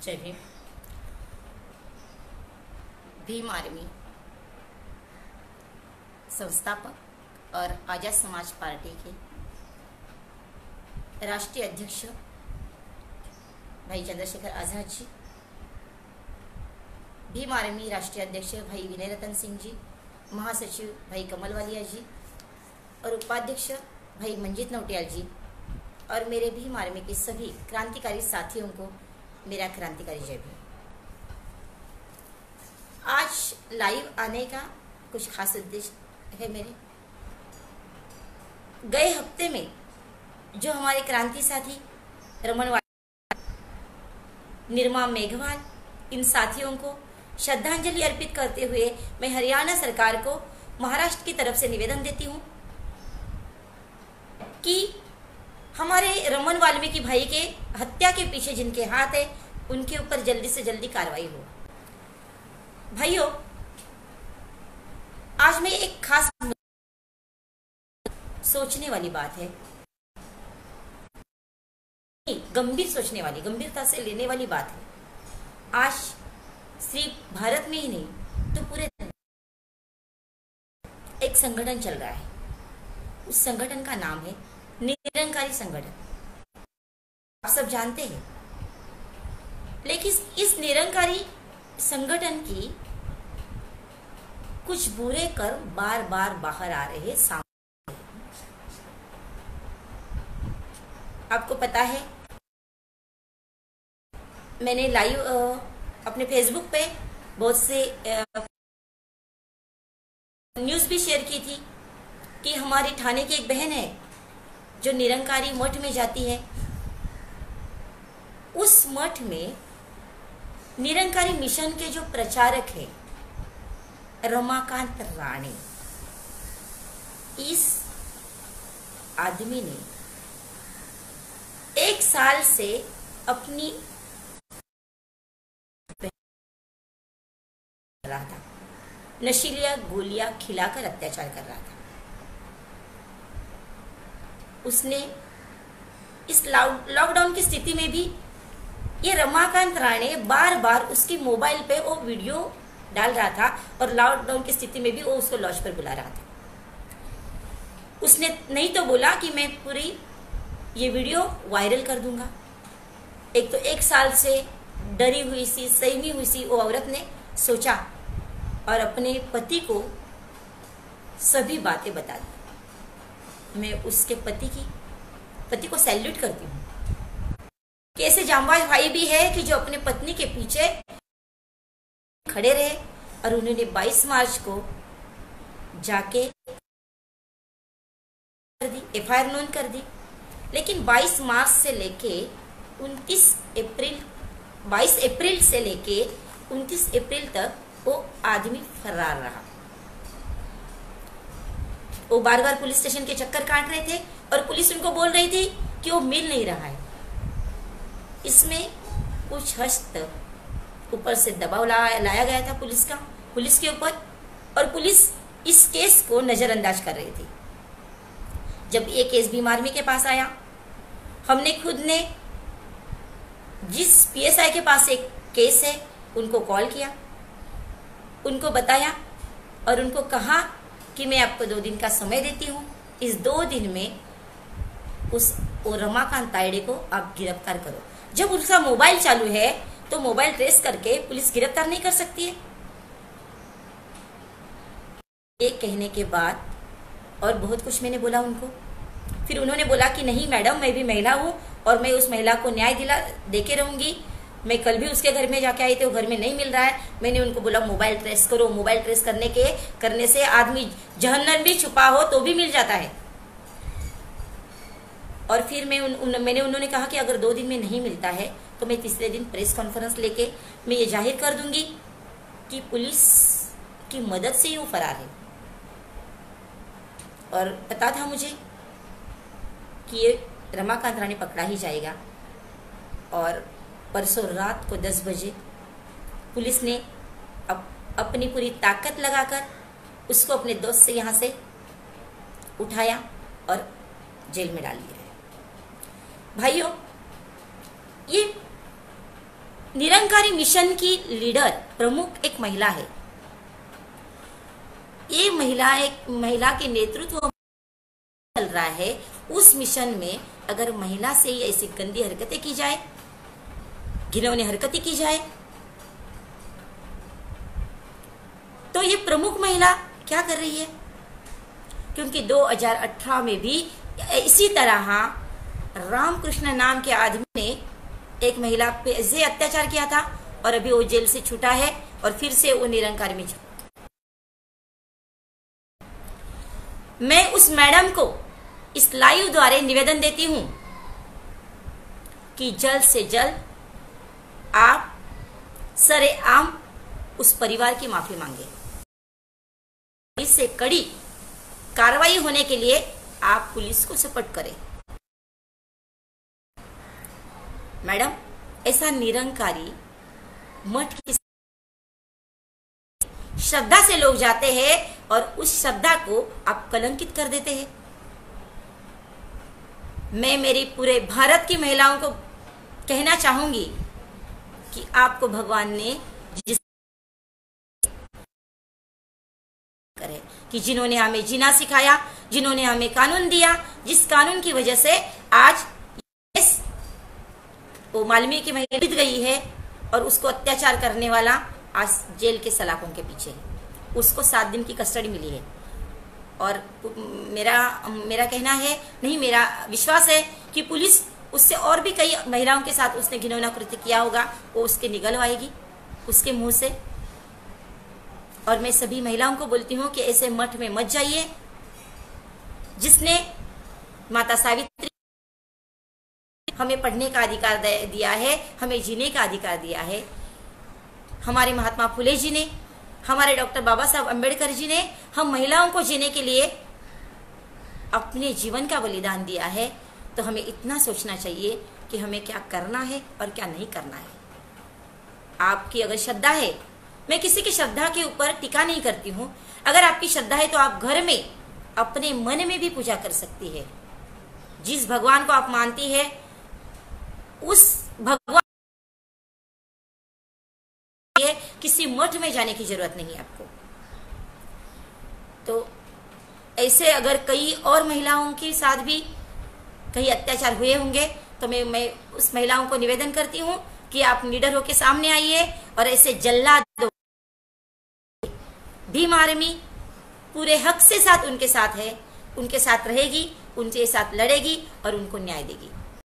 जय भीम। भीम आर्मी संस्थापक और आजाद समाज पार्टी के राष्ट्रीय अध्यक्ष भाई चंद्रशेखर आज़ाद जी, भीम आर्मी राष्ट्रीय अध्यक्ष भाई विनय रतन सिंह जी, महासचिव भाई कमल वालिया जी और उपाध्यक्ष भाई मंजीत नौटियाल जी और मेरे भीम आर्मी के सभी क्रांतिकारी साथियों को मेरा क्रांतिकारी जय भीम। आज लाइव आने का कुछ खास उद्देश्य है मेरे। गए हफ्ते में जो हमारे क्रांति साथी रमन वालिया, निर्मा मेघवाल, इन साथियों को श्रद्धांजलि अर्पित करते हुए मैं हरियाणा सरकार को महाराष्ट्र की तरफ से निवेदन देती हूं कि हमारे रमन वाल्मीकि भाई के हत्या के पीछे जिनके हाथ है उनके ऊपर जल्दी से जल्दी कार्रवाई हो। भाइयों, आज मैं एक खास सोचने वाली बात है, गंभीर सोचने वाली, गंभीरता से लेने वाली बात है। आज सिर्फ भारत में ही नहीं तो पूरे एक संगठन चल रहा है। उस संगठन का नाम है निरंकारी संगठन। आप सब जानते हैं, लेकिन इस निरंकारी संगठन की कुछ बुरे कर बार बार बाहर आ रहे सामने। आपको पता है, मैंने लाइव अपने फेसबुक पे बहुत से न्यूज़ भी शेयर की थी कि हमारी ठाणे की एक बहन है जो निरंकारी मठ में जाती है। उस मठ में निरंकारी मिशन के जो प्रचारक है रमाकांत राणे, इस आदमी ने 1 साल से अपनी रहा था, नशीलिया गोलियां खिलाकर अत्याचार कर रहा था। उसने इस लॉकडाउन की स्थिति में भी ये रमाकांत राणे बार बार उसकी मोबाइल पे वो वीडियो डाल रहा था और लॉकडाउन की स्थिति में भी वो उसको लॉन्च पर बुला रहा था। उसने नहीं तो बोला कि मैं पूरी ये वीडियो वायरल कर दूंगा। एक तो 1 साल से डरी हुई सी, सहमी हुई सी वो औरत ने सोचा और अपने पति को सभी बातें बता दी। मैं उसके पति को सैल्यूट करती हूँ कि ऐसे जांबाज भाई भी है कि जो अपने पत्नी के पीछे खड़े रहे और उन्होंने 22 मार्च को जाके एफआईआर नोंद कर दी। लेकिन 22 मार्च से लेके 22 अप्रैल से लेके 29 अप्रैल तक वो आदमी फरार रहा। वो बार बार पुलिस स्टेशन के चक्कर काट रहे थे और पुलिस उनको बोल रही थी कि वो मिल नहीं रहा है। इसमें कुछ हद तक ऊपर से दबाव लाया गया था पुलिस के ऊपर, और पुलिस इस केस को नजरअंदाज कर रही थी। जब ये केस भीम आर्मी के पास आया, हमने खुद ने जिस पीएसआई के पास एक केस है उनको कॉल किया, उनको बताया और उनको कहा कि मैं आपको 2 दिन का समय देती हूँ। इस 2 दिन में उस रमाकांत तायड़े को आप गिरफ्तार करो। जब उसका मोबाइल चालू है तो मोबाइल ट्रेस करके पुलिस गिरफ्तार नहीं कर सकती है। ये कहने के बाद और बहुत कुछ मैंने बोला उनको। फिर उन्होंने बोला कि नहीं मैडम, मैं भी महिला हूँ और मैं उस महिला को न्याय देके रहूंगी। मैं कल भी उसके घर में जाके आई थी, वो घर में नहीं मिल रहा है। मैंने उनको बोला मोबाइल ट्रेस करो। मोबाइल ट्रेस करने से आदमी जहन्नम भी छुपा हो तो भी मिल जाता है। और फिर उन्होंने कहा कि अगर 2 दिन में नहीं मिलता है तो मैं तीसरे दिन प्रेस कॉन्फ्रेंस लेके मैं ये जाहिर कर दूंगी कि पुलिस की मदद से ही वो फरार है। और पता था मुझे कि ये रमाकांत राणे पकड़ा ही जाएगा। और परसों रात को 10 बजे पुलिस ने अपनी पूरी ताकत लगाकर उसको अपने दोस्त से यहाँ से उठाया और जेल में डाल दिया है। भाइयों, ये निरंकारी मिशन की लीडर प्रमुख एक महिला है। ये महिला के नेतृत्व में चल रहा है। उस मिशन में अगर महिला से ऐसी गंदी हरकतें की जाए, घिनौनी हरकतें की जाए, तो ये प्रमुख महिला क्या कर रही है? क्योंकि 2018 में भी इसी तरह रामकृष्ण नाम के आदमी ने एक महिला पे ऐसे अत्याचार किया था और अभी वो जेल से छूटा है और फिर से वो निरंकारी में। मैं उस मैडम को इस लाइव द्वारा निवेदन देती हूं कि जल्द से जल्द आप सरेआम उस परिवार की माफी मांगे। इससे कड़ी कार्रवाई होने के लिए आप पुलिस को सपोर्ट करें। मैडम, ऐसा निरंकारी मठ की श्रद्धा से लोग जाते हैं और उस श्रद्धा को आप कलंकित कर देते हैं। मैं मेरी पूरे भारत की महिलाओं को कहना चाहूंगी कि आपको भगवान ने जिस करे कि जिन्होंने हमें जीना सिखाया, जिन्होंने हमें कानून दिया, जिस कानून की वजह से आज वो वाल्मीकि महिला बीत गई है और उसको अत्याचार करने वाला आज जेल के सलाखों के पीछे है। उसको 7 दिन की कस्टडी मिली है और मेरा कहना है, नहीं मेरा विश्वास है कि पुलिस उससे और भी कई महिलाओं के साथ उसने घिनौना कृत्य किया होगा, वो उसके निगलवाएगी उसके मुंह से। और मैं सभी महिलाओं को बोलती हूँ कि ऐसे मठ में मत जाइए जिसने माता सावित्री हमें पढ़ने का अधिकार दिया है, हमें जीने का अधिकार दिया है। हमारे महात्मा फुले जी ने, हमारे डॉक्टर बाबा साहब अम्बेडकर जी ने हम महिलाओं को जीने के लिए अपने जीवन का बलिदान दिया है। तो हमें इतना सोचना चाहिए कि हमें क्या करना है और क्या नहीं करना है। आपकी अगर श्रद्धा है, मैं किसी की श्रद्धा के ऊपर टीका नहीं करती हूँ, अगर आपकी श्रद्धा है तो आप घर में अपने मन में भी पूजा कर सकती है। जिस भगवान को आप मानती है उस भगवान किसी मठ में जाने की जरूरत नहीं है आपको। तो ऐसे अगर कई और महिलाओं के साथ भी कहीं अत्याचार हुए होंगे तो मैं उस महिलाओं को निवेदन करती हूँ कि आप निडर होकर सामने आइए और ऐसे जल्लाद भीम आर्मी पूरे हक से साथ उनके साथ है, उनके साथ रहेगी, उनके साथ लड़ेगी और उनको न्याय देगी।